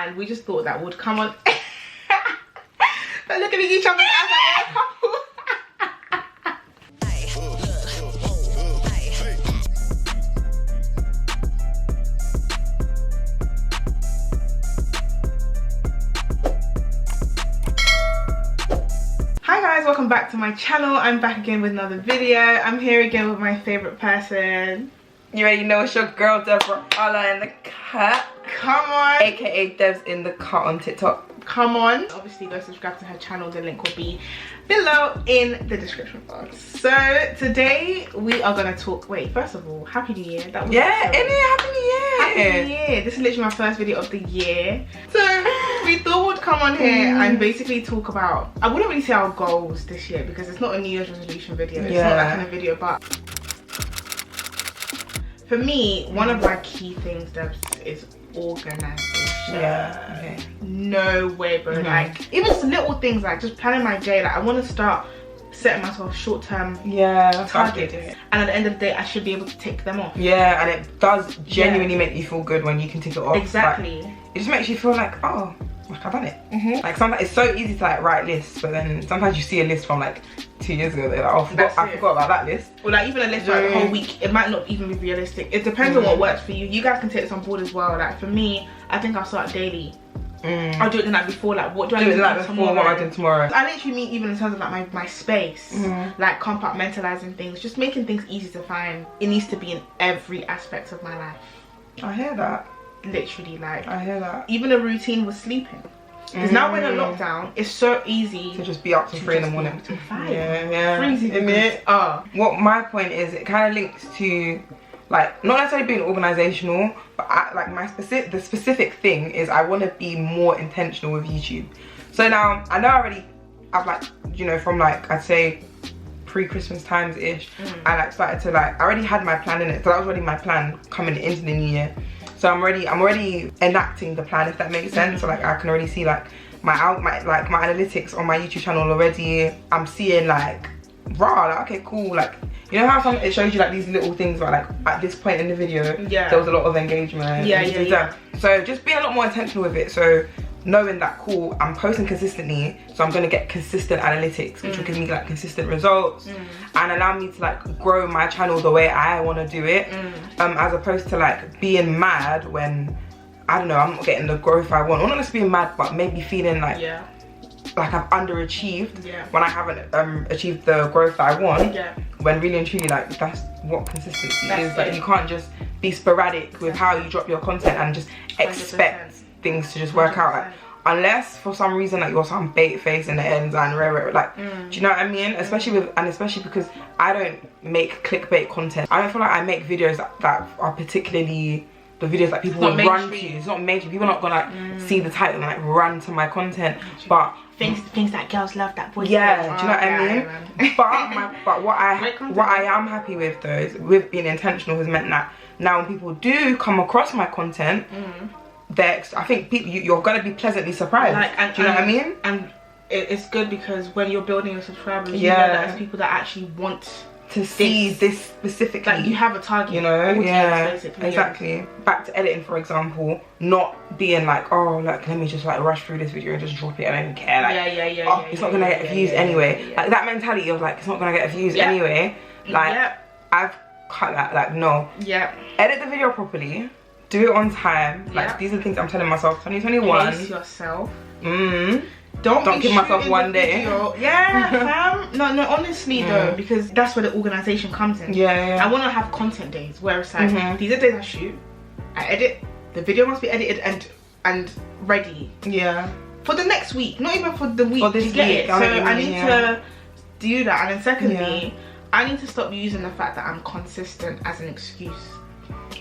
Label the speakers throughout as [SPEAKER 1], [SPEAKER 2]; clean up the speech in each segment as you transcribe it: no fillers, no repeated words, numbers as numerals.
[SPEAKER 1] and we just thought that would come on. But look at each other as like a couple. Hi guys, welcome back to my channel. I'm back again with another video. I'm here again with my favorite person.
[SPEAKER 2] You already know it's your girl Deborah in the cut.
[SPEAKER 1] Come on.
[SPEAKER 2] AKA Devs in the cut on TikTok.
[SPEAKER 1] Come on. Obviously go subscribe to her channel. The link will be below in the description box. So today we are gonna talk. Wait, first of all, Happy New Year. That was
[SPEAKER 2] Happy New Year.
[SPEAKER 1] Happy New Year. This is literally my first video of the year. So we thought we'd come on here and basically talk about, I wouldn't really say our goals this year because it's not a New Year's resolution video. It's not that kind of video, but for me, one of my key things, Debs, is organization.
[SPEAKER 2] Yeah. Okay.
[SPEAKER 1] No way, bro. Like even just little things like just planning my day. Like I want to start setting myself short-term targets, and at the end of the day, I should be able to tick them off. Yeah,
[SPEAKER 2] and it does genuinely make you feel good when you can tick it off.
[SPEAKER 1] Exactly.
[SPEAKER 2] Like, it just makes you feel like, oh, like I've done it. Like sometimes it's so easy to like write lists, but then sometimes you see a list from like 2 years ago. They're like, oh, I forgot about that list.
[SPEAKER 1] Or like even a list for like, the whole week, it might not even be realistic. It depends on what works for you. You guys can take this on board as well. Like for me, I think I'll start daily. I'll do it the night before. Like what do I do the night before?
[SPEAKER 2] What am I doing tomorrow?
[SPEAKER 1] I literally mean even in terms of like my space, like compartmentalizing things, just making things easy to find. It needs to be in every aspect of my life.
[SPEAKER 2] I hear that.
[SPEAKER 1] Literally, like
[SPEAKER 2] I hear that.
[SPEAKER 1] Even a routine with sleeping. Because now we're in a lockdown, it's so easy
[SPEAKER 2] to just be up till 3 in the morning.
[SPEAKER 1] To 5.
[SPEAKER 2] Yeah.
[SPEAKER 1] Crazy.
[SPEAKER 2] What my point is, it kind of links to like not necessarily being organizational, but the specific thing is I want to be more intentional with YouTube. So now I know I've like, you know, from like I'd say pre-Christmas times ish, I like started to like I already had my plan in it. So that was already my plan coming into the new year. So I'm already enacting the plan, if that makes sense. So like I can already see like my analytics on my YouTube channel already. I'm seeing like like okay, cool, like you know how it shows you like these little things where like at this point in the video there was a lot of engagement. So just being a lot more intentional with it. So knowing that cool, I'm posting consistently, so I'm gonna get consistent analytics, which will give me like consistent results and allow me to like grow my channel the way I want to do it, as opposed to like being mad when I don't know, I'm not getting the growth I want, or not just being mad, but maybe feeling like I've underachieved when I haven't achieved the growth that I want. When really and truly, like that's what consistency is. Like you can't just be sporadic with how you drop your content and just expect 100%. Things to just work 100%. Out, unless for some reason like you're some bait face in the ends and like do you know what I mean? Especially because I don't make clickbait content. I don't feel like I make videos that are particularly the videos that people will run to. It's not mainstream. People are not gonna like see the title and like run to my content, but things that girls love, that boys. Yeah, do you know what I mean? But what I am happy with though is with being intentional has meant that now when people do come across my content, I think you're gonna be pleasantly surprised. Like, do you know what I mean? And it's good because when you're building your subscribers, you know that it's people that actually want to see this specifically. Like you have a target, you know. Basically. Exactly. Back to editing, for example, not being like, oh, like let me just like rush through this video and just drop it and I don't care. Like, it's not gonna get views anyway. Like that mentality of like it's not gonna get views anyway. Like I've cut that. Like no. Edit the video properly. Do it on time. Like these are the things I'm telling myself. 2021. Pace yourself. Don't give myself one day. Fam. No, honestly though, because that's where the organization comes in. I want to have content days where it's like these are days I shoot, I edit. The video must be edited and ready. For the next week, not even for the week. For this week. So I need to do that, and then secondly, I need to stop using the fact that I'm consistent as an excuse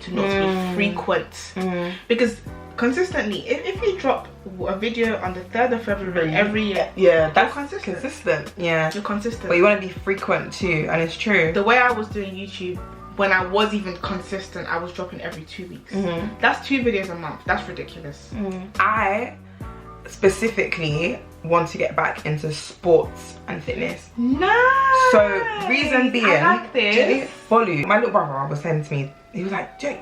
[SPEAKER 2] to not be frequent, because consistently if you drop a video on the 3rd of February every year, that's consistent. You're consistent, but you want to be frequent too, and it's true. The way I was doing YouTube when I was even consistent, I was dropping every 2 weeks. That's 2 videos a month. That's ridiculous. I specifically want to get back into sports and fitness. Nice. So reason being, I like this. Follow you. My little brother was saying to me, he was like, Jake,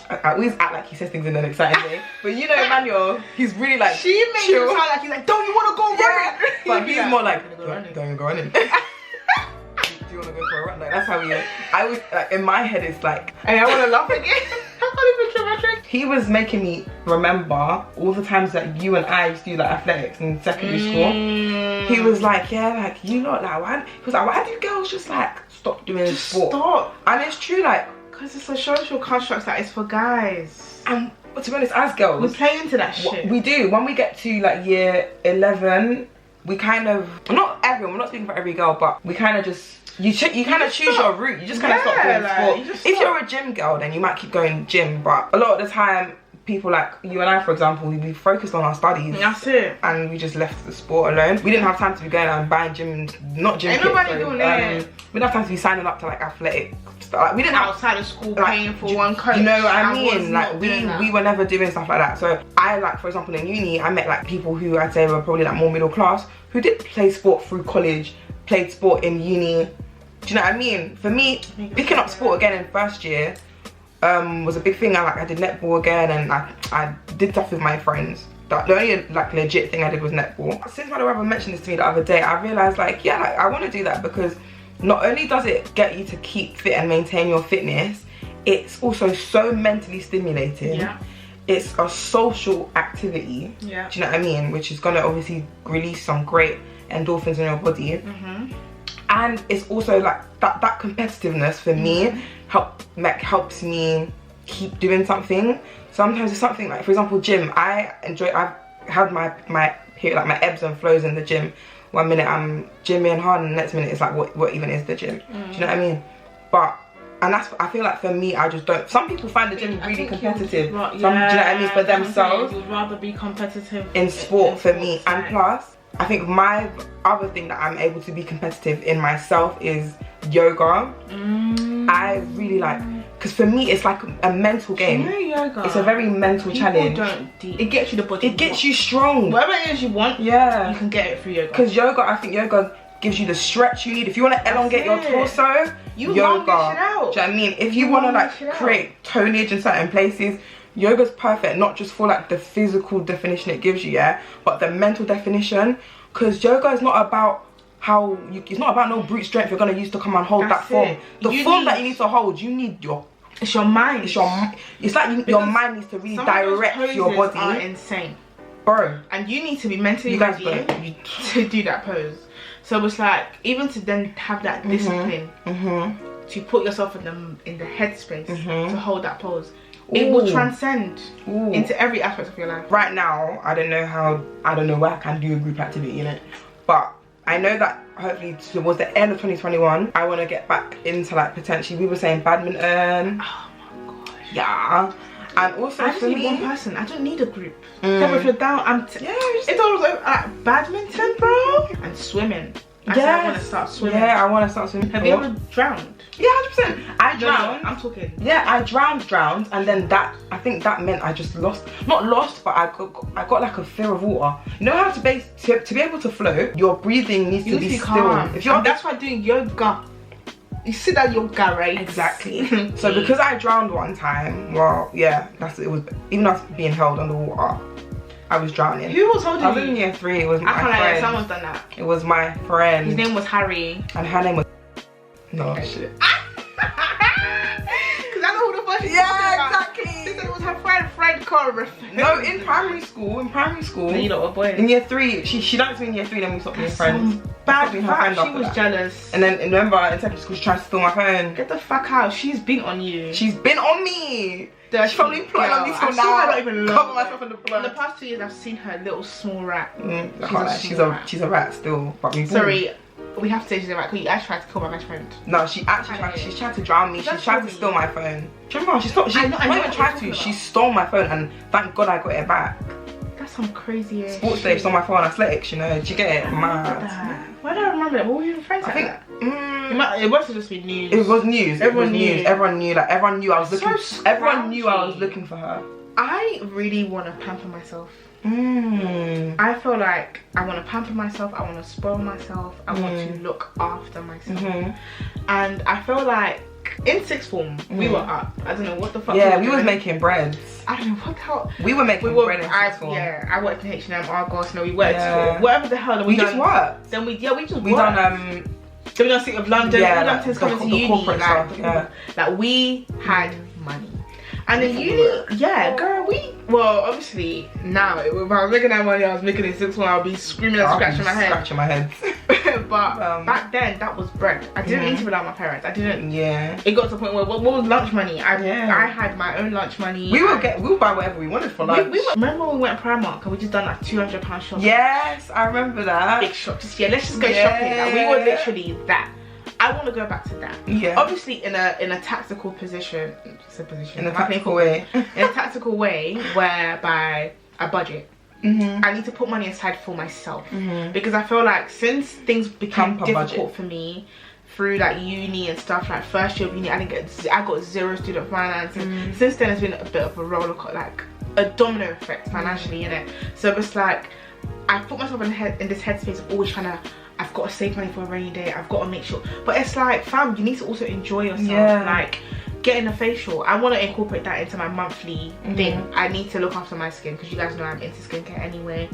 [SPEAKER 2] I always act like he says things in an exciting way, but you know, Emmanuel, he's really like
[SPEAKER 1] she makes him sound like he's like, don't you want to go running?
[SPEAKER 2] But he's more like,
[SPEAKER 1] don't
[SPEAKER 2] go running. Do you want to go for a run? Like, that's how he is. I always, like, in my head, it's like,
[SPEAKER 1] hey, I want to laugh again. I can't even dramatic.
[SPEAKER 2] He was making me remember all the times that you and I used to do like athletics in secondary school. He was like, yeah, like, you know, like, why? He was like, why do girls just like stop doing sport?
[SPEAKER 1] Stop.
[SPEAKER 2] And it's true, like,
[SPEAKER 1] because it's a social construct that is for guys.
[SPEAKER 2] And to be honest, as girls,
[SPEAKER 1] we play into that shit.
[SPEAKER 2] We do. When we get to like year 11, we kind of, not everyone, we're not speaking for every girl, but we kind of just, you kind of choose your route. You just kind of stop doing sport. If you're a gym girl, then you might keep going gym, but a lot of the time, people like you and I, for example, we focused on our studies.
[SPEAKER 1] That's it.
[SPEAKER 2] And we just left the sport alone. We didn't have time to be going out and buying gym, not gym.
[SPEAKER 1] Ain't nobody doing that.
[SPEAKER 2] We didn't have time to be signing up to like athletic stuff. Like, we didn't
[SPEAKER 1] outside of school paying for one coach.
[SPEAKER 2] You know what I mean? Like we were never doing stuff like that. So I, like, for example, in uni, I met like people who I'd say were probably like more middle class, who did play sport through college, played sport in uni. Do you know what I mean? For me, picking up sport again in first year was a big thing. I did netball again, and I did stuff with my friends. The only like legit thing I did was netball. Since my brother mentioned this to me the other day, I realized like, yeah, like, I want to do that, because not only does it get you to keep fit and maintain your fitness, it's also so mentally stimulating.
[SPEAKER 1] Yeah.
[SPEAKER 2] It's a social activity.
[SPEAKER 1] Yeah.
[SPEAKER 2] Do you know what I mean? Which is gonna obviously release some great endorphins in your body. And it's also like that competitiveness for me helps me keep doing something. Sometimes it's something like, for example, gym. I've had my here like my ebbs and flows in the gym. 1 minute I'm gymming hard, and the next minute it's like, what even is the gym? Do you know what I mean? But I feel like for me, I just don't. Some people find the gym really competitive. Do you know what I mean? For themselves,
[SPEAKER 1] you'd rather be competitive
[SPEAKER 2] in sport for me. And plus, I think my other thing that I'm able to be competitive in myself is yoga. I really like, because for me it's like a mental game.
[SPEAKER 1] You know, yoga,
[SPEAKER 2] it's a very mental challenge.
[SPEAKER 1] It gets you the body.
[SPEAKER 2] It gets you strong.
[SPEAKER 1] Whatever it is you want,
[SPEAKER 2] yeah,
[SPEAKER 1] you can get it through yoga.
[SPEAKER 2] Because yoga, I think yoga gives you the stretch you need. If you want to elongate your torso, yoga. Do you know what I mean? If you want to like create tonage in certain places, yoga's perfect. Not just for like the physical definition it gives you, yeah, but the mental definition. Because yoga is not about it's not about no brute strength you're gonna use to come and hold that form. The form that you need to hold, you need it's your mind. It's like your mind needs to really direct your body.
[SPEAKER 1] Are insane,
[SPEAKER 2] bro.
[SPEAKER 1] And you need to be mentally ready to do that pose. So it's like, even to then have that discipline to put yourself in the headspace to hold that pose. It will transcend into every aspect of your life.
[SPEAKER 2] Right now, I don't know where I can do a group activity in it, but I know that hopefully towards the end of 2021, I want to get back into like potentially, we were saying badminton.
[SPEAKER 1] Oh my gosh.
[SPEAKER 2] Yeah. And also
[SPEAKER 1] I just need one person. I don't need a group. Deborah, if you're down, it's all like badminton, bro, and swimming. I want to start swimming.
[SPEAKER 2] Yeah, I want to start swimming.
[SPEAKER 1] Have you ever drowned?
[SPEAKER 2] Yeah, 100%. I drowned.
[SPEAKER 1] I'm talking.
[SPEAKER 2] Yeah, I drowned, and then I think that meant I just not lost, but I got like a fear of water. You know how to be able to float, your breathing needs to be still.
[SPEAKER 1] Calm. That's why doing yoga. You see that yoga, right?
[SPEAKER 2] Exactly. So because I drowned one time, well, yeah, it was, even us being held underwater, I was drowning.
[SPEAKER 1] Who was holding you?
[SPEAKER 2] I was in year 3. It was my friend.
[SPEAKER 1] Like someone's done that.
[SPEAKER 2] It was my friend.
[SPEAKER 1] His name was Harry.
[SPEAKER 2] And her name was... No, shit.
[SPEAKER 1] Because I know who the fuck she's
[SPEAKER 2] yeah, exactly.
[SPEAKER 1] She said it was her friend called.
[SPEAKER 2] No, in primary school.
[SPEAKER 1] You know what, boy?
[SPEAKER 2] In year 3, she danced me in year 3, then we stopped being friends.
[SPEAKER 1] Bad fact, she was jealous.
[SPEAKER 2] And then remember, in secondary school, she tried to steal my phone.
[SPEAKER 1] Get the fuck out. She's been on you.
[SPEAKER 2] She's been on me. She's probably plotting on me till now.
[SPEAKER 1] I don't even
[SPEAKER 2] cover myself in the blood.
[SPEAKER 1] In the past 2 years, I've seen her little small rat.
[SPEAKER 2] She's a rat still. But
[SPEAKER 1] sorry, we have to say she's a rat because you actually tried to kill my best friend.
[SPEAKER 2] No, she actually she's tried to drown me. She tried to steal my phone. Do you remember? She not even tried to. She stole my phone, and thank God I got it back.
[SPEAKER 1] That's some crazy ass
[SPEAKER 2] Sports Day stole my phone. Athletics, you know. Did you get it? Mad.
[SPEAKER 1] Why do I remember that? What were you friends? I think it must have just been news.
[SPEAKER 2] It was news.
[SPEAKER 1] Everyone knew.
[SPEAKER 2] Everyone knew. Like everyone knew I was looking. Everyone knew I was looking for her.
[SPEAKER 1] I really want to pamper myself. I feel like I want to pamper myself. I want to spoil myself. I want to look after myself. And I feel like in sixth form, we were up. I don't know what the fuck.
[SPEAKER 2] Yeah, we was making bread.
[SPEAKER 1] I don't know what the hell.
[SPEAKER 2] We were making bread in sixth form.
[SPEAKER 1] Yeah, I worked in H&M, Argos, no, we worked for whatever the hell.
[SPEAKER 2] We just worked.
[SPEAKER 1] Then we just worked.
[SPEAKER 2] We done
[SPEAKER 1] then we done City of London.
[SPEAKER 2] Yeah,
[SPEAKER 1] we done
[SPEAKER 2] like,
[SPEAKER 1] things coming to uni.
[SPEAKER 2] corporate stuff.
[SPEAKER 1] Like we had money. And then uni, yeah, girl, well, obviously, now, if I was making that money, I was making it in sixth form, I would be screaming and scratching my head.
[SPEAKER 2] Scratching my head.
[SPEAKER 1] But back then, that was bread. I didn't need to rely on my parents. I didn't.
[SPEAKER 2] Yeah.
[SPEAKER 1] It got to the point where, what was lunch money? I had my own lunch money.
[SPEAKER 2] We would buy whatever we wanted for lunch.
[SPEAKER 1] Remember when we went Primark and we just done like £200 shopping?
[SPEAKER 2] Yes, I remember that.
[SPEAKER 1] Big shop. Let's just go shopping. Like, we were literally that. I want to go back to that. Yeah. Obviously, in a tactical position.
[SPEAKER 2] In a tactical way.
[SPEAKER 1] In a tactical way, whereby I budget. I need to put money aside for myself because I feel like since things became difficult for me through like uni and stuff, like first year of uni, I got 0 student finance, and since then it's been a bit of a roller coaster, like a domino effect financially, you know. So it's like I put myself in this headspace of always trying to. I've got to save money for a rainy day. I've got to make sure, but it's like, fam, you need to also enjoy yourself. Yeah. Like getting a facial, I want to incorporate that into my monthly thing. I need to look after my skin because you guys know I'm into skincare anyway.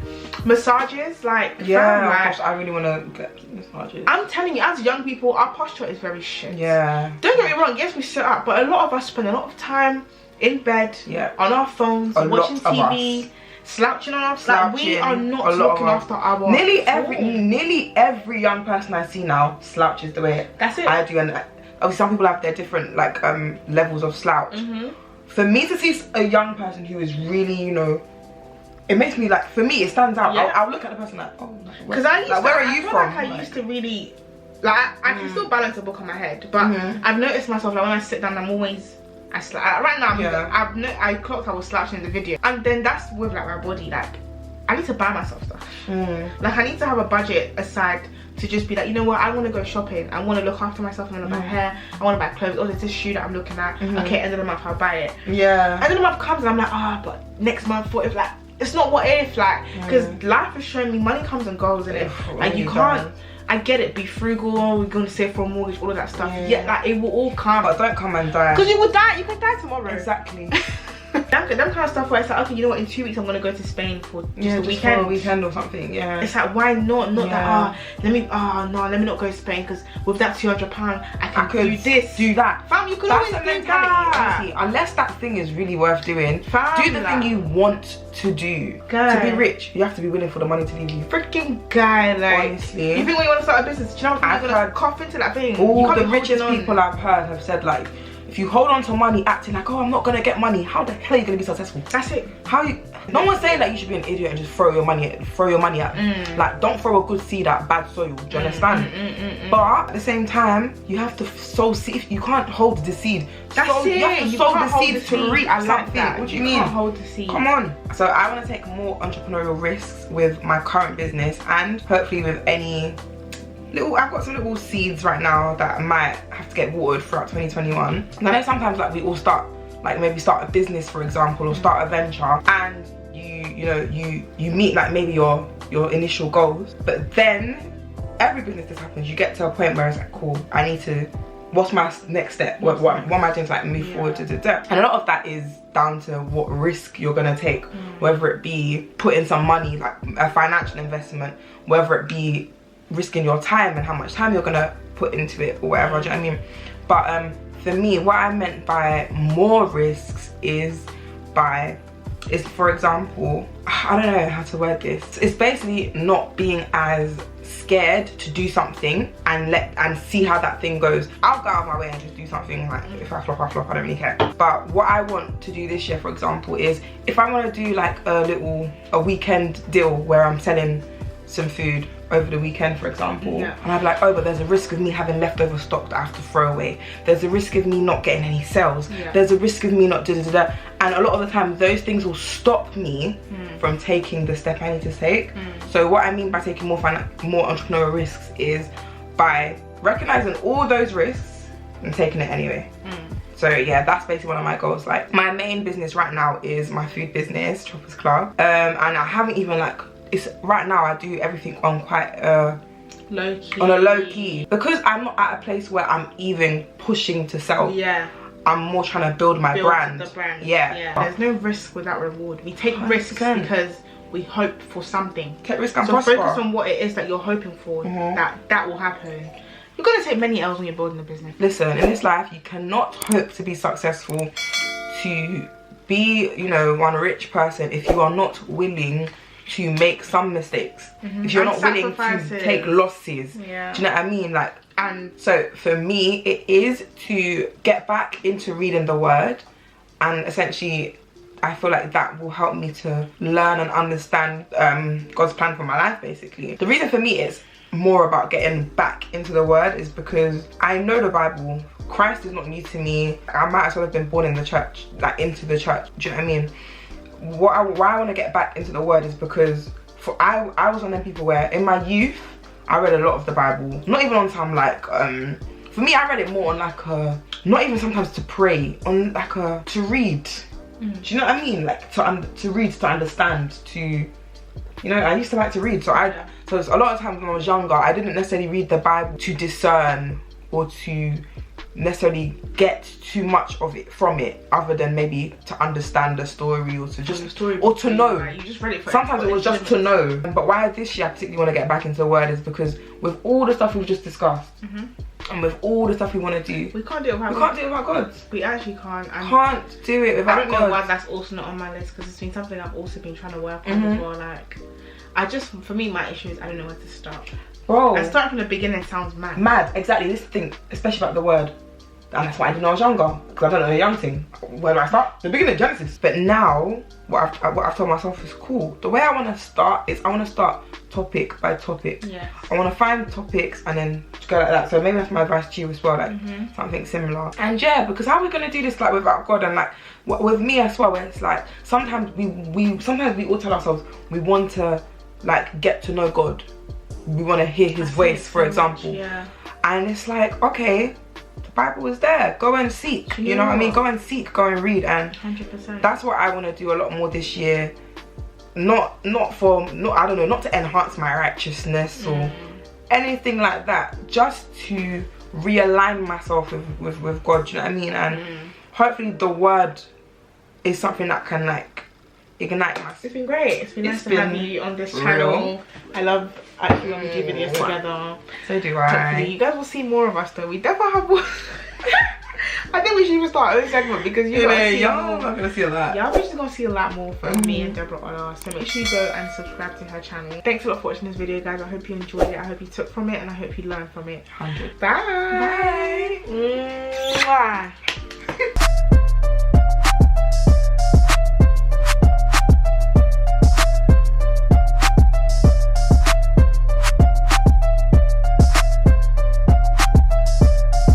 [SPEAKER 1] Massages, like fam, like,
[SPEAKER 2] I really want to get massages.
[SPEAKER 1] I'm telling you, as young people, our posture is very shit.
[SPEAKER 2] Yeah.
[SPEAKER 1] Don't get me wrong. Yes, we sit up, but a lot of us spend a lot of time in bed, on our phones, watching TV. Slouching on our slouching. Like, we are not looking after our
[SPEAKER 2] nearly every young person I see now slouches the way I do, and obviously some people have their different like levels of slouch. For me to see a young person who is really, you know, it makes me like, for me it stands out. I'll look at the person like, oh, because where are you from?
[SPEAKER 1] I used to really like I can still balance a book on my head, but I've noticed myself like when I sit down, I'm always right now I clocked I was slouching in the video, and then that's with like my body. Like I need to buy myself stuff. Like I need to have a budget aside to just be like, you know what, I want to go shopping, I want to look after myself, I want to buy hair, I want to buy clothes. Oh, there's this shoe that I'm looking at. Okay, end of the month I'll buy it. End of the month comes and I'm like, but next month, what if? Like it's not what if, like, because life has shown me money comes and goes, and like you can't. I get it, be frugal, we're going to save for a mortgage, all of that stuff. Yeah, like it will all come.
[SPEAKER 2] But don't come and die.
[SPEAKER 1] Because you will die, you can die tomorrow.
[SPEAKER 2] Exactly.
[SPEAKER 1] Them kind of stuff where it's like, okay, you know what, in 2 weeks I'm going to go to Spain for just a weekend.
[SPEAKER 2] For a weekend or something, It's like, why not? Not that, let me not go to Spain because with that £200, I can do this. Do that.
[SPEAKER 1] Fam, you can always do that.
[SPEAKER 2] Honestly, unless that thing is really worth doing, do the thing you want to do. To be rich, you have to be willing for the money to leave you.
[SPEAKER 1] Freaking guy, like,
[SPEAKER 2] honestly.
[SPEAKER 1] You think when you want to start a business, do you know what you're going to cough into that thing?
[SPEAKER 2] All the richest people I've heard have said, like, if you hold on to money acting like, oh, I'm not gonna get money, how the hell are you gonna be successful?
[SPEAKER 1] That's it.
[SPEAKER 2] No one's saying that you should be an idiot and just throw your money at like, don't throw a good seed at bad soil. Do you understand? But at the same time, you have to sow seed. You can't hold the seed. You have to sow the seed to reap something. What do you mean?
[SPEAKER 1] Can't hold the seed.
[SPEAKER 2] Come on. So I want to take more entrepreneurial risks with my current business, and hopefully with any I've got some little seeds right now that I might have to get watered throughout 2021. And I know sometimes like we all start, like maybe start a business, for example, or start a venture, and you meet like maybe your initial goals, but then every business this happens, you get to a point where it's like, cool, I need to, what's my next step? What am I doing to like move forward to the depth? And a lot of that is down to what risk you're gonna take, whether it be putting some money, like a financial investment, whether it be risking your time and how much time you're gonna put into it or whatever. Do you know what I mean? But for me, what I meant by more risks is for example, I don't know how to word this. It's basically not being as scared to do something and see how that thing goes. I'll go out of my way and just do something. Like if I flop, I don't really care. But what I want to do this year, for example, is if I want to do like a weekend deal where I'm selling some food over the weekend, for example, and I'm like, oh, but there's a risk of me having leftover stock that I have to throw away. There's a risk of me not getting any sales. There's a risk of me not da-da-da-da. And a lot of the time, those things will stop me from taking the step I need to take. So what I mean by taking more entrepreneurial risks is by recognizing all those risks and taking it anyway. So yeah, that's basically one of my goals. Like my main business right now is my food business, Choppers Club, and I haven't even like, it's right now I do everything on quite
[SPEAKER 1] low key.
[SPEAKER 2] On a low key. Because I'm not at a place where I'm even pushing to sell.
[SPEAKER 1] Yeah.
[SPEAKER 2] I'm more trying to build my brand.
[SPEAKER 1] The brand.
[SPEAKER 2] Yeah.
[SPEAKER 1] There's no risk without reward. We take 100%. Risks because we hope for something.
[SPEAKER 2] Take risk and
[SPEAKER 1] so
[SPEAKER 2] prosper.
[SPEAKER 1] Focus on what it is that you're hoping for. That will happen. You're gonna take many L's when you're building a business.
[SPEAKER 2] Listen, in this life, you cannot hope to be successful, to be, you know, one rich person if you are not willing to make some mistakes. If you're not willing to take losses.
[SPEAKER 1] Yeah.
[SPEAKER 2] Do you know what I mean? Like,
[SPEAKER 1] and
[SPEAKER 2] so for me, it is to get back into reading the word, and essentially I feel like that will help me to learn and understand God's plan for my life, basically. The reason for me is more about getting back into the word is because I know the Bible. Christ is not new to me. I might as well have been born in the church, like into the church. Do you know what I mean? Why I want to get back into the word is because I was one of them people where in my youth I read a lot of the Bible. Not even on some like for me, I read it more on like a, not even sometimes to pray, on like a to read. Do you know what I mean? Like to read, to understand, to, you know, I used to like to read. So so a lot of times when I was younger, I didn't necessarily read the Bible to discern or to necessarily get too much of it from it, other than maybe to understand the story or to just or to know.
[SPEAKER 1] Right? You just read it for
[SPEAKER 2] sometimes it was just to know. But why this year I particularly want to get back into the word is because with all the stuff we've just discussed and with all the stuff we want to do,
[SPEAKER 1] we can't do it without God.
[SPEAKER 2] Can't do it without God.
[SPEAKER 1] We actually can't.
[SPEAKER 2] Can't do it without God.
[SPEAKER 1] I don't know why that's also not on my list, because it's been something I've also been trying to work on as well. Like, for me, my issue is I don't know where to start.
[SPEAKER 2] Bro,
[SPEAKER 1] and starting from the beginning sounds mad.
[SPEAKER 2] Mad, exactly. This thing, especially about the word. And that's what I did when I was younger, because I don't know a young thing. Where do I start? The beginning, Genesis. But now, what I've told myself is cool. The way I want to start is I want to start topic by topic.
[SPEAKER 1] Yeah.
[SPEAKER 2] I want to find topics and then just go like that. So maybe that's my advice to you as well, like something similar. And yeah, because how are we gonna do this like without God? And like with me as well, where it's like sometimes we all tell ourselves we want to like get to know God. We want to hear His voice, for example.
[SPEAKER 1] Yeah.
[SPEAKER 2] And it's like, okay, the Bible is there. Go and seek. You know what I mean? Go and seek. Go and read. And
[SPEAKER 1] 100%.
[SPEAKER 2] That's what I want to do a lot more this year. Not I don't know, not to enhance my righteousness or anything like that. Just to realign myself with God. Do you know what I mean? And hopefully the word is something that can like ignite my.
[SPEAKER 1] It's been great. It's been nice to have you on this channel. I love actually when we do videos together.
[SPEAKER 2] So do I.
[SPEAKER 1] Hopefully you guys will see more of us though. We definitely have more. I think we should even start a segment because y'all are not gonna see a lot. Y'all are just gonna see a lot more from me and Deborah on ours. So make sure you go and subscribe to her channel. Thanks a lot for watching this video, guys. I hope you enjoyed it. I hope you took from it and I hope you learned from it.
[SPEAKER 2] 100.
[SPEAKER 1] Bye. Bye. Mwah.